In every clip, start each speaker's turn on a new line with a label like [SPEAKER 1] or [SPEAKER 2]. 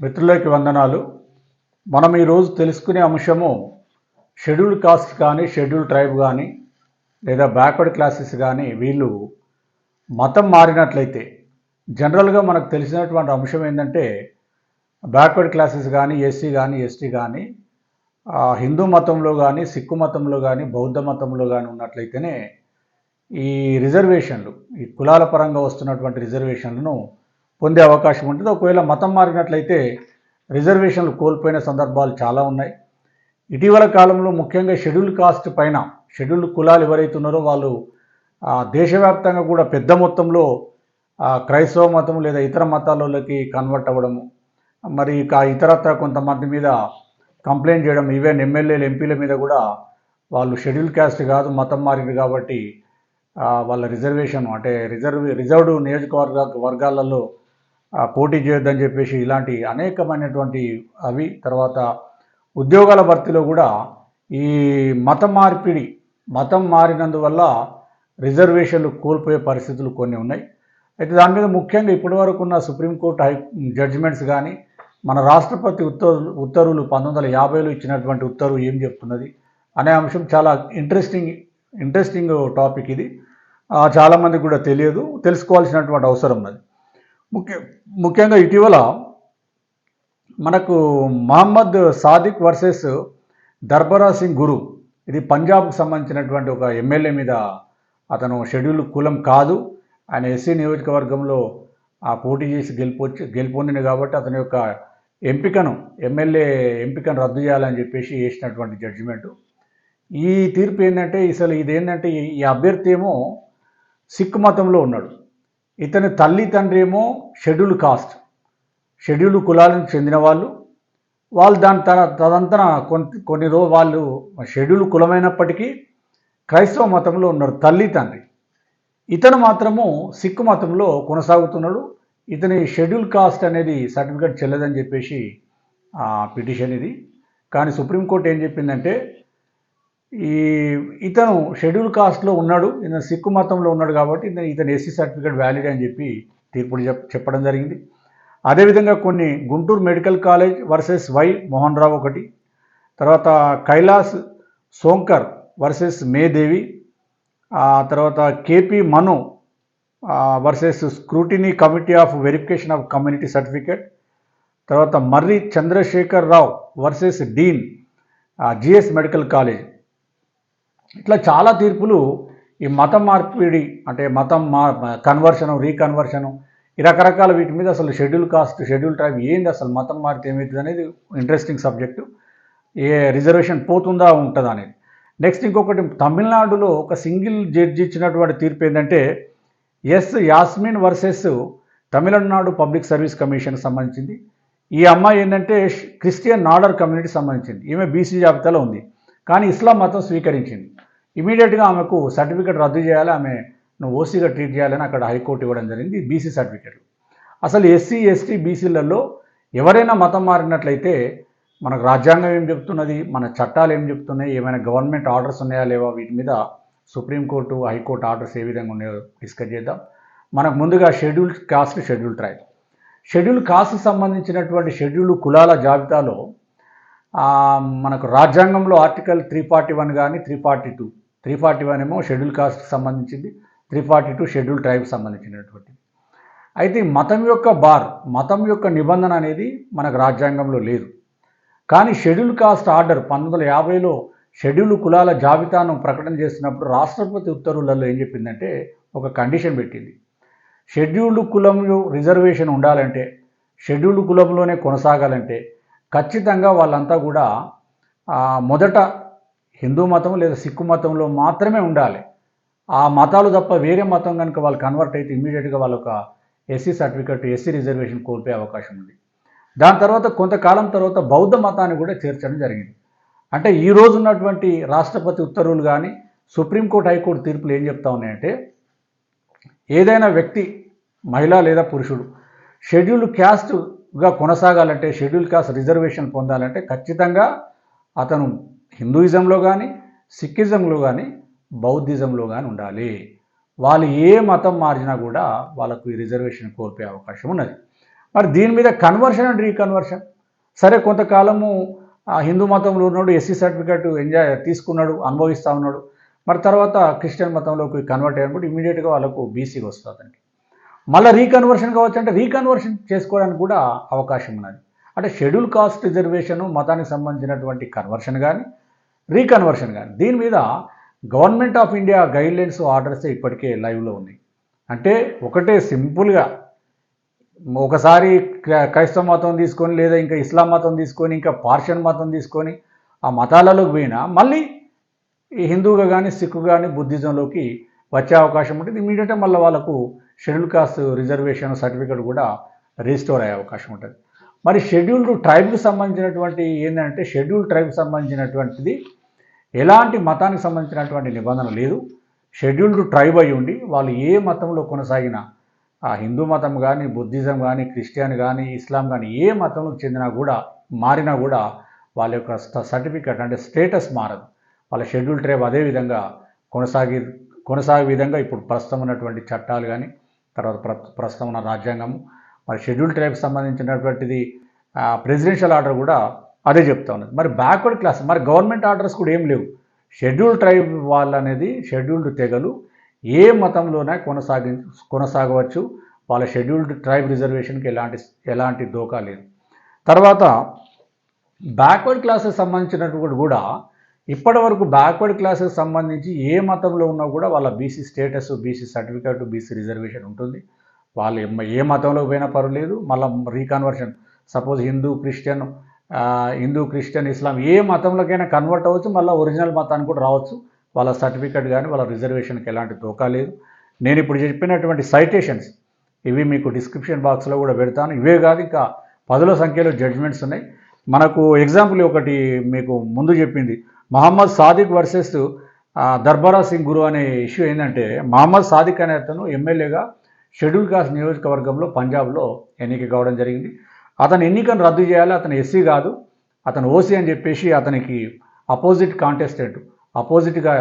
[SPEAKER 1] మిత్రులకి వందనాలు. మనం ఈరోజు తెలుసుకునే అంశము షెడ్యూల్డ్ కాస్ట్ కానీ, షెడ్యూల్డ్ ట్రైబ్ కానీ, లేదా బ్యాక్వర్డ్ క్లాసెస్ కానీ వీళ్ళు మతం మారినట్లయితే జనరల్గా మనకు తెలిసినటువంటి అంశం ఏంటంటే బ్యాక్వర్డ్ క్లాసెస్ కానీ, ఎస్సీ కానీ, ఎస్టీ కానీ హిందూ మతంలో కానీ, సిక్కు మతంలో కానీ, బౌద్ధ మతంలో కానీ ఉన్నట్లయితేనే ఈ రిజర్వేషన్లు, ఈ కులాల పరంగా వస్తున్నటువంటి రిజర్వేషన్లను పొందే అవకాశం ఉంటుంది. ఒకవేళ మతం మారినట్లయితే రిజర్వేషన్లు కోల్పోయిన సందర్భాలు చాలా ఉన్నాయి. ఇటీవల కాలంలో ముఖ్యంగా షెడ్యూల్డ్ కాస్ట్ పైన, షెడ్యూల్డ్ కులాలు ఎవరైతే ఉన్నారో వాళ్ళు దేశవ్యాప్తంగా కూడా పెద్ద మొత్తంలో క్రైస్తవ మతం లేదా ఇతర మతాలలోకి కన్వర్ట్ అవ్వడము, మరి ఇతరత్ర కొంతమంది మీద కంప్లైంట్ చేయడం, ఈవెన్ ఎమ్మెల్యేలు ఎంపీల మీద కూడా వాళ్ళు షెడ్యూల్ క్యాస్ట్ కాదు మతం మారింది కాబట్టి వాళ్ళ రిజర్వేషన్ అంటే రిజర్వ్డ్ వర్గాలలో పోటీ చేయొద్దని చెప్పేసి ఇలాంటి అనేకమైనటువంటి అవి. తర్వాత ఉద్యోగాల భర్తీలో కూడా ఈ మతం మారినందువల్ల రిజర్వేషన్లు కోల్పోయే పరిస్థితులు కొన్ని ఉన్నాయి. అయితే దాని మీద ముఖ్యంగా ఇప్పటివరకు ఉన్న సుప్రీంకోర్టు జడ్జిమెంట్స్ కానీ, మన రాష్ట్రపతి ఉత్తర్వులు 1950లో ఇచ్చినటువంటి ఉత్తర్వు ఏం చెప్తున్నది అనే అంశం చాలా ఇంట్రెస్టింగ్ టాపిక్. ఇది చాలామందికి కూడా తెలియదు, తెలుసుకోవాల్సినటువంటి అవసరం ఉన్నది. ముఖ్యంగా ఇటీవల మనకు మహమ్మద్ సాదిక్ వర్సెస్ దర్బరా సింగ్ గురు, ఇది పంజాబ్కు సంబంధించినటువంటి ఒక ఎమ్మెల్యే మీద, అతను షెడ్యూల్ కులం కాదు, ఆయన ఎస్సీ నియోజకవర్గంలో పోటీ చేసి గెలుపొందింది కాబట్టి అతని యొక్క ఎమ్మెల్యే ఎంపికను రద్దు చేయాలని చెప్పేసి వేసినటువంటి జడ్జిమెంటు. ఈ తీర్పు ఏంటంటే ఇదేంటంటే ఈ అభ్యర్థి ఏమో సిక్ మతంలో ఉన్నాడు, ఇతని తల్లి తండ్రి ఏమో షెడ్యూల్ కాస్ట్, షెడ్యూల్ కులాలకు చెందిన వాళ్ళు దాని తదంతర కొన్ని రోజు వాళ్ళు షెడ్యూల్ కులమైనప్పటికీ క్రైస్తవ మతంలో ఉన్నారు తల్లి తండ్రి. ఇతను మాత్రము సిక్కు మతంలో కొనసాగుతున్నాడు. ఇతని షెడ్యూల్ కాస్ట్ అనేది సర్టిఫికేట్ చెల్లదని చెప్పేసి పిటిషన్ ఇది. కానీ సుప్రీంకోర్టు ఏం చెప్పిందంటే ఇతను షెడ్యూల్ కాస్ట్లో ఉన్నాడు, ఇతను సిక్కు మతంలో ఉన్నాడు కాబట్టి ఇతను ఎస్సీ సర్టిఫికేట్ వ్యాలిడ్ అని చెప్పి తీర్పులు చెప్పడం జరిగింది. అదేవిధంగా కొన్ని Guntur medical college versus Y Mohan Rao ఒకటి, తర్వాత కైలాస్ సోంకర్ వర్సెస్ మేదేవి, తర్వాత KP Manu versus scrutiny committee of verification of community certificate, తర్వాత Marri Chandrashekar Rao versus dean GS medical college. ఇట్లా చాలా తీర్పులు ఈ మతం మార్పిడి అంటే కన్వర్షను, రీకన్వర్షను, ఈ రకరకాల వీటి మీద అసలు షెడ్యూల్ కాస్ట్, షెడ్యూల్ ట్రైబ్ ఏంది, అసలు మతం మారితే ఏమవుతుంది అనేది ఇంట్రెస్టింగ్ సబ్జెక్టు. ఏ రిజర్వేషన్ పోతుందా ఉంటుందా అనేది. నెక్స్ట్ ఇంకొకటి, తమిళనాడులో ఒక సింగిల్ జడ్జి ఇచ్చినటువంటి తీర్పు ఏంటంటే Yasmin versus Tamil Nadu public service కమిషన్కి సంబంధించింది. ఈ అమ్మాయి ఏంటంటే క్రిస్టియన్ నాడర్ కమ్యూనిటీ సంబంధించింది. ఈమె బీసీ జాబితాలో ఉంది, కానీ ఇస్లాం మతం స్వీకరించింది. ఇమీడియట్గా ఆమెకు సర్టిఫికేట్ రద్దు చేయాలి, ఆమె నువ్వు ఓసీగా ట్రీట్ చేయాలని అక్కడ హైకోర్టు ఇవ్వడం జరిగింది. బీసీ సర్టిఫికేట్లు అసలు ఎస్సీ ఎస్టీ బీసీలలో ఎవరైనా మతం మారినట్లయితే మనకు రాజ్యాంగం ఏం చెప్తున్నది, మన చట్టాలు ఏం చెప్తున్నాయి, ఏమైనా గవర్నమెంట్ ఆర్డర్స్ ఉన్నాయా లేవా, వీటి మీద సుప్రీంకోర్టు హైకోర్టు ఆర్డర్స్ ఏ విధంగా ఉన్నాయో డిస్కస్ చేద్దాం. మనకు ముందుగా schedule caste, schedule tribe. Schedule కాస్ట్కి సంబంధించినటువంటి షెడ్యూల్ కులాల జాబితాలో మనకు రాజ్యాంగంలో ఆర్టికల్ 341 కానీ 342, 341 ఏమో షెడ్యూల్ కాస్ట్కి సంబంధించింది, 342 షెడ్యూల్ ట్రైబ్కి సంబంధించినటువంటి. అయితే మతం యొక్క నిబంధన అనేది మనకు రాజ్యాంగంలో లేదు. కానీ షెడ్యూల్ కాస్ట్ ఆర్డర్ 1950లో షెడ్యూల్ కులాల జాబితాను ప్రకటన చేస్తున్నప్పుడు రాష్ట్రపతి ఉత్తర్వులలో ఏం చెప్పిందంటే ఒక కండిషన్ పెట్టింది. షెడ్యూల్డ్ కులంలో రిజర్వేషన్ ఉండాలంటే, షెడ్యూల్డ్ కులంలోనే కొనసాగాలంటే ఖచ్చితంగా వాళ్ళంతా కూడా మొదట హిందూ మతం లేదా సిక్కు మతంలో మాత్రమే ఉండాలి. ఆ మతాలు తప్ప వేరే మతం కనుక వాళ్ళు కన్వర్ట్ అయితే ఇమీడియట్గా వాళ్ళు ఒక ఎస్సీ సర్టిఫికేట్, ఎస్సీ రిజర్వేషన్ కోల్పోయే అవకాశం ఉంది. దాని తర్వాత కొంతకాలం తర్వాత బౌద్ధ మతాన్ని కూడా చేర్చడం జరిగింది. అంటే ఈరోజు ఉన్నటువంటి రాష్ట్రపతి ఉత్తర్వులు కానీ, సుప్రీంకోర్టు హైకోర్టు తీర్పులు ఏం చెప్తా ఉన్నాయంటే ఏదైనా వ్యక్తి, మహిళ లేదా పురుషుడు షెడ్యూల్ క్యాస్ట్గా కొనసాగాలంటే, షెడ్యూల్ కాస్ట్ రిజర్వేషన్ పొందాలంటే ఖచ్చితంగా అతను హిందూయిజంలో కానీ, సిక్కిజంలో కానీ, బౌద్ధిజంలో కానీ ఉండాలి. వాళ్ళు ఏ మతం మారినా కూడా వాళ్ళకు ఈ రిజర్వేషన్ కోల్పోయే అవకాశం ఉన్నది. మరి దీని మీద కన్వర్షన్ అండ్ రీకన్వర్షన్. సరే, కొంతకాలము హిందూ మతంలో ఉన్నాడు, ఎస్సీ సర్టిఫికేట్ తీసుకున్నాడు, అనుభవిస్తూ ఉన్నాడు. మరి తర్వాత క్రిస్టియన్ మతంలోకి కన్వర్ట్ అయినప్పుడు ఇమీడియట్గా వాళ్ళకు బీసీకి వస్తుంది. మళ్ళీ రీకన్వర్షన్ కావచ్చు అంటే రీకన్వర్షన్ చేసుకోవడానికి కూడా అవకాశం ఉన్నది. అంటే షెడ్యూల్ కాస్ట్ రిజర్వేషన్ మతానికి సంబంధించినటువంటి కన్వర్షన్ కానీ రీకన్వర్షన్ కానీ దీని మీద government of India guidelines orders ఇప్పటికే లైవ్లో ఉన్నాయి. అంటే ఒకటే సింపుల్గా ఒకసారి క్రైస్తవ మతం తీసుకొని లేదా ఇంకా ఇస్లాం మతం తీసుకొని ఇంకా పార్షియన్ మతం తీసుకొని ఆ మతాలలోకి పోయినా మళ్ళీ ఈ హిందువుగా కానీ సిక్కు కానీ బుద్ధిజంలోకి వచ్చే అవకాశం ఉంటుంది. ఇమీడియట్గా మళ్ళీ వాళ్ళకు షెడ్యూల్ కాస్ట్ రిజర్వేషన్ సర్టిఫికేట్ కూడా రిజిస్టోర్ అయ్యే అవకాశం ఉంటుంది. మరి షెడ్యూల్డ్ ట్రైబ్కి సంబంధించినటువంటి ఏంటంటే షెడ్యూల్ ట్రైబ్కి సంబంధించినటువంటిది ఎలాంటి మతానికి సంబంధించినటువంటి నిబంధన లేదు. షెడ్యూల్డ్ ట్రైబ్ అయి ఉండి వాళ్ళు ఏ మతంలో కొనసాగినా ఆ హిందూ మతం కానీ బుద్ధిజం కానీ క్రిస్టియన్ కానీ ఇస్లాం కానీ ఏ మతంలోకి చెందినా కూడా మారినా కూడా వాళ్ళ యొక్క సర్టిఫికేట్ అంటే స్టేటస్ మారదు. వాళ్ళ షెడ్యూల్ ట్రైబ్ అదే విధంగా కొనసాగే విధంగా ఇప్పుడు ప్రస్తుతం ఉన్నటువంటి చట్టాలు కానీ తర్వాత ప్రస్తుతం ఉన్న రాజ్యాంగము మరి షెడ్యూల్ ట్రైబ్కి సంబంధించినటువంటిది ప్రెసిడెన్షియల్ ఆర్డర్ కూడా అదే చెప్తా ఉన్నది. మరి బ్యాక్వర్డ్ క్లాస్ మరి గవర్నమెంట్ ఆర్డర్స్ కూడా ఏం లేవు. షెడ్యూల్ ట్రైబ్ వాళ్ళు అనేది షెడ్యూల్డ్ తెగలు ఏ మతంలోనే కొనసాగవచ్చు. వాళ్ళ షెడ్యూల్డ్ ట్రైబ్ రిజర్వేషన్కి ఎలాంటి దోకా లేదు. తర్వాత బ్యాక్వర్డ్ క్లాసెస్ సంబంధించినటువంటి కూడా ఇప్పటి వరకు బ్యాక్వర్డ్ క్లాసెస్ సంబంధించి ఏ మతంలో ఉన్నా కూడా వాళ్ళ BC status, BC certificate, BC reservation ఉంటుంది. వాళ్ళు ఏ మతంలో పోయినా పర్వాలేదు. మళ్ళీ రీకన్వర్షన్ సపోజ్ హిందూ క్రిస్టియన్ ఇస్లాం ఏ మతంలోకైనా కన్వర్ట్ అవ్వచ్చు. మళ్ళీ ఒరిజినల్ మతానికి కూడా రావచ్చు. వాళ్ళ సర్టిఫికేట్ కానీ వాళ్ళ రిజర్వేషన్కి ఎలాంటి దోకా లేదు. నేను ఇప్పుడు చెప్పినటువంటి సైటేషన్స్ ఇవి మీకు డిస్క్రిప్షన్ బాక్స్లో కూడా పెడతాను. ఇవే కాదు ఇంకా పదుల సంఖ్యలో జడ్జిమెంట్స్ ఉన్నాయి. మనకు ఎగ్జాంపుల్ ఒకటి మీకు ముందు చెప్పింది మహమ్మద్ సాదిక్ వర్సెస్ దర్బారా సింగ్ గురు అనే ఇష్యూ ఏంటంటే మహమ్మద్ సాదిక్ అనే అతను ఎమ్మెల్యేగా షెడ్యూల్ కాస్ట్ నియోజకవర్గంలో పంజాబ్లో ఎన్నిక కావడం జరిగింది. అతను ఎన్నికను రద్దు చేయాలి, అతను ఎస్సీ కాదు అతను ఓసీ అని చెప్పేసి అతనికి అపోజిట్గా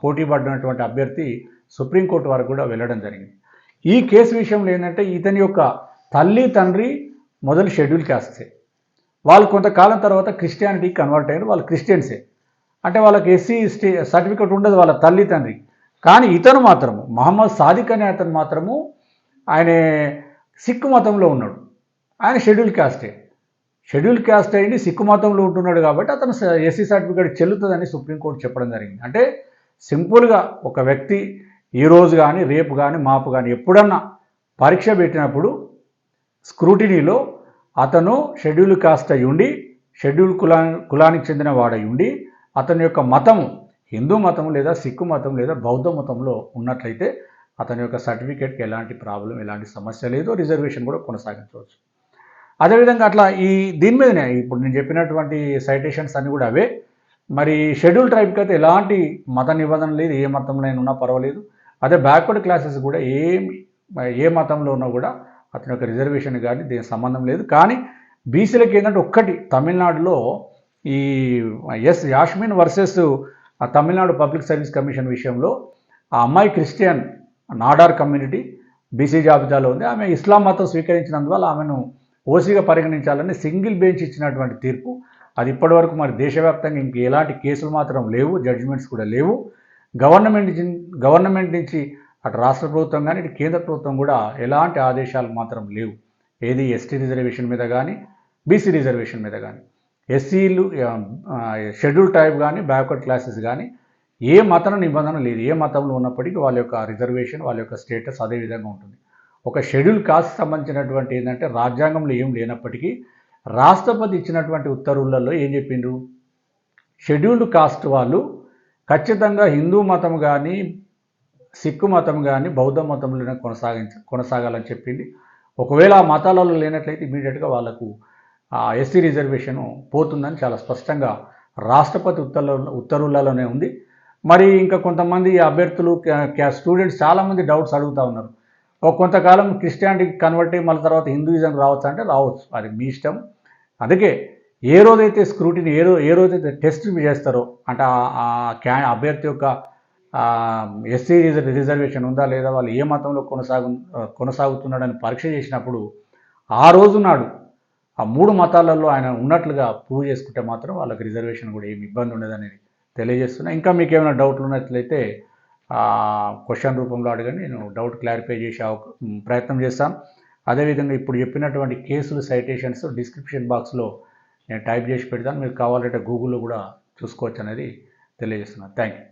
[SPEAKER 1] పోటీ పడినటువంటి అభ్యర్థి సుప్రీంకోర్టు వరకు కూడా వెళ్ళడం జరిగింది. ఈ కేసు విషయంలో ఏంటంటే ఇతని యొక్క తల్లి తండ్రి మొదలు షెడ్యూల్ కాస్టే, వాళ్ళు కొంతకాలం తర్వాత క్రిస్టియానిటీకి కన్వర్ట్ అయ్యారు. వాళ్ళు క్రిస్టియన్సే, అంటే వాళ్ళకి ఎస్సీ సర్టిఫికేట్ ఉండదు వాళ్ళ తల్లి తండ్రి. కానీ ఇతను మాత్రము మహమ్మద్ సాదిక్ అనే అతను మాత్రము ఆయన సిక్కు మతంలో ఉన్నాడు. ఆయన షెడ్యూల్ క్యాస్ట్ అయ్యి సిక్కు మతంలో ఉంటున్నాడు కాబట్టి అతను ఎస్సీ సర్టిఫికేట్ చెల్లుతుందని సుప్రీంకోర్టు చెప్పడం జరిగింది. అంటే సింపుల్గా ఒక వ్యక్తి ఈరోజు కానీ రేపు కానీ మాపు కానీ ఎప్పుడన్నా పరీక్ష పెట్టినప్పుడు స్క్రూటినీలో అతను షెడ్యూల్ కాస్ట్ అయి ఉండి షెడ్యూల్ కులానికి చెందిన వాడై ఉండి అతని యొక్క మతము హిందూ మతం లేదా సిక్కు మతం లేదా బౌద్ధ మతంలో ఉన్నట్లయితే అతని యొక్క సర్టిఫికేట్కి ఎలాంటి ప్రాబ్లం ఎలాంటి సమస్య లేదు, రిజర్వేషన్ కూడా కొనసాగించవచ్చు. అదేవిధంగా అట్లా దీని మీదనే ఇప్పుడు నేను చెప్పినటువంటి సైటేషన్స్ అన్నీ కూడా అవే. మరి షెడ్యూల్ ట్రైబ్కి అయితే ఎలాంటి మత నిబంధన లేదు, ఏ మతంలో అయినా ఉన్నా పర్వాలేదు. అదే బ్యాక్వర్డ్ క్లాసెస్ కూడా ఏ మతంలో ఉన్నా కూడా అతని యొక్క రిజర్వేషన్ కానీ దీనికి సంబంధం లేదు. కానీ బీసీలకి ఏంటంటే ఒక్కటి తమిళనాడులో ఈ Yasmin versus Tamil Nadu public service commission విషయంలో ఆ అమ్మాయి క్రిస్టియన్ నాడార్ కమ్యూనిటీ బీసీ జాబితాలో ఉంది. ఆమె ఇస్లాం మతం స్వీకరించినందువల్ల ఆమెను ఓసీగా పరిగణించాలని సింగిల్ బెంచ్ ఇచ్చినటువంటి తీర్పు. అది ఇప్పటివరకు మరి దేశవ్యాప్తంగా ఇంక ఎలాంటి కేసులు మాత్రం లేవు, జడ్జిమెంట్స్ కూడా లేవు. గవర్నమెంట్ నుంచి అటు రాష్ట్ర ప్రభుత్వం కానీ ఇటు కేంద్ర ప్రభుత్వం కూడా ఎలాంటి ఆదేశాలు మాత్రం లేవు. ఏది ఎస్టీ రిజర్వేషన్ మీద కానీ బీసీ రిజర్వేషన్ మీద కానీ. ఎస్సీలు షెడ్యూల్ ట్రైబ్ కానీ బ్యాక్వర్డ్ క్లాసెస్ కానీ ఏ మత నిబంధన లేదు. ఏ మతంలో ఉన్నప్పటికీ వాళ్ళ యొక్క రిజర్వేషన్ వాళ్ళ యొక్క స్టేటస్ అదే విధంగా ఉంటుంది. ఒక షెడ్యూల్ కాస్ట్ సంబంధించినటువంటి ఏంటంటే రాజ్యాంగంలో ఏం లేనప్పటికీ రాష్ట్రపతి ఇచ్చినటువంటి ఉత్తర్వులలో ఏం చెప్పిండ్రు, షెడ్యూల్డ్ కాస్ట్ వాళ్ళు ఖచ్చితంగా హిందూ మతం కానీ సిక్కు మతం కానీ బౌద్ధ మతంలోనే కొనసాగాలని చెప్పింది. ఒకవేళ ఆ మతాలలో లేనట్లయితే ఇమీడియట్గా వాళ్ళకు ఎస్సీ రిజర్వేషన్ పోతుందని చాలా స్పష్టంగా రాష్ట్రపతి ఉత్తర్వులలోనే ఉంది. మరి ఇంకా కొంతమంది అభ్యర్థులు స్టూడెంట్స్ చాలామంది డౌట్స్ అడుగుతూ ఉన్నారు. కొంతకాలం క్రిస్టియానిటీకి కన్వర్ట్ అయ్యి మళ్ళీ తర్వాత హిందూయిజం రావచ్చు అంటే రావచ్చు, అది మీ ఇష్టం. అందుకే ఏ రోజైతే స్క్రూటిని ఏ రోజైతే టెస్ట్ చేస్తారో అంటే అభ్యర్థి యొక్క ఎస్సీ రిజర్వేషన్ ఉందా లేదా వాళ్ళు ఏ మతంలో కొనసాగుతున్నాడని పరీక్ష చేసినప్పుడు ఆ రోజు నాడు ఆ 3 మతాలలో ఆయన ఉన్నట్లుగా ప్రూవ్ చేసుకుంటే మాత్రం వాళ్ళకి రిజర్వేషన్ కూడా ఏమి ఇబ్బంది ఉండదనేది తెలియజేస్తున్నా. ఇంకా మీకు ఏమైనా డౌట్లు ఉన్నట్లయితే క్వశ్చన్ రూపంలో అడగండి, నేను డౌట్ క్లారిఫై చేసే ప్రయత్నం చేస్తాను. అదేవిధంగా ఇప్పుడు చెప్పినటువంటి కేసులు సైటేషన్స్ డిస్క్రిప్షన్ బాక్స్లో నేను టైప్ చేసి పెడతాను, మీరు కావాలంటే గూగుల్లో కూడా చూసుకోవచ్చు అనేది తెలియజేస్తున్నాను. Thank you.